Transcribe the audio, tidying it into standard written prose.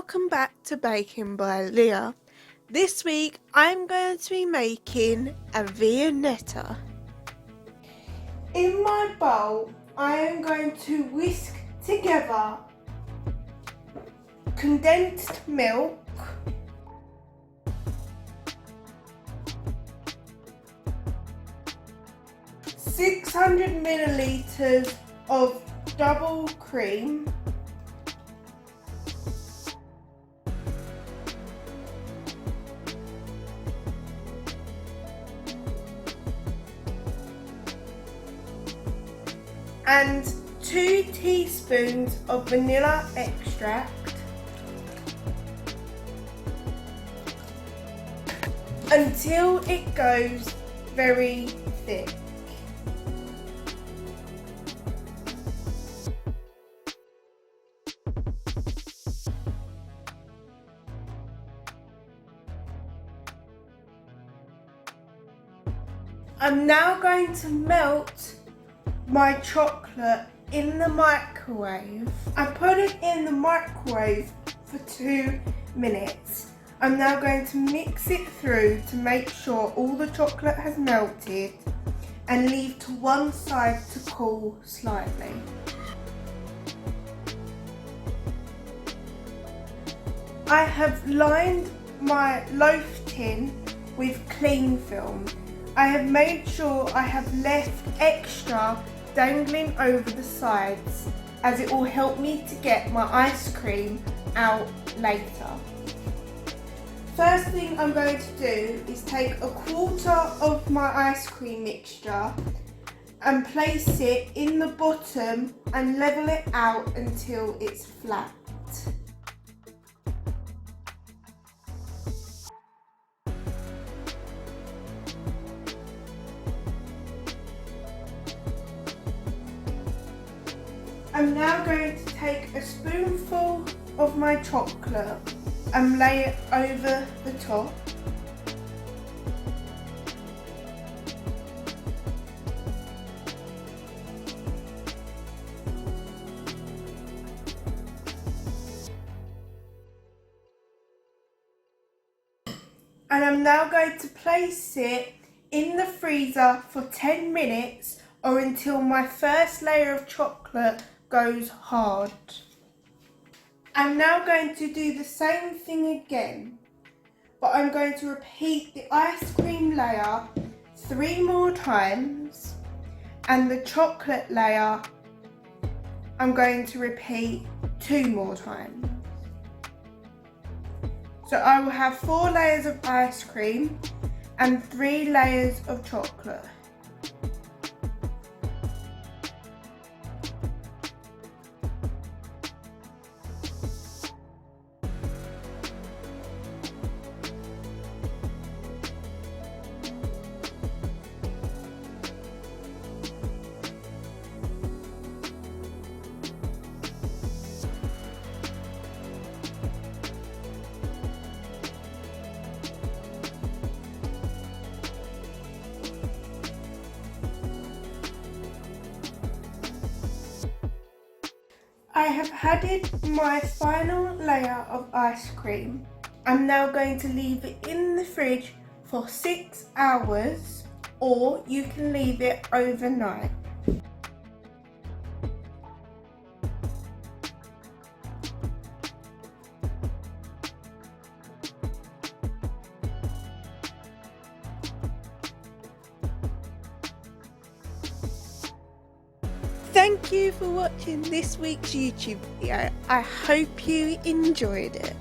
welcome back to Baking by Leah. This week I'm going to be making a Viennetta. In my bowl I am going to whisk together condensed milk, £600ml of double cream, and 2 teaspoons of vanilla extract, until it goes very thick. I'm now going to melt my chocolate in the microwave. I put it in the microwave for 2 minutes. I'm now going to mix it through to make sure all the chocolate has melted and leave to one side to cool slightly. I have lined my loaf tin with cling film. I have made sure I have left extra dangling over the sides, as it will help me to get my ice cream out later. First thing I'm going to do is take 1/4 of my ice cream mixture and place it in the bottom and level it out until it's flat. I'm now going to take a spoonful of my chocolate and lay it over the top. And I'm now going to place it in the freezer for 10 minutes or until my first layer of chocolate goes hard. I'm now going to do the same thing again, but I'm going to repeat the ice cream layer 3 more times, and the chocolate layer I'm going to repeat 2 more times. So I will have 4 layers of ice cream and 3 layers of chocolate. I have added my final layer of ice cream. I'm now going to leave it in the fridge for 6 hours, or you can leave it overnight. Thank you for watching this week's YouTube video. I hope you enjoyed it.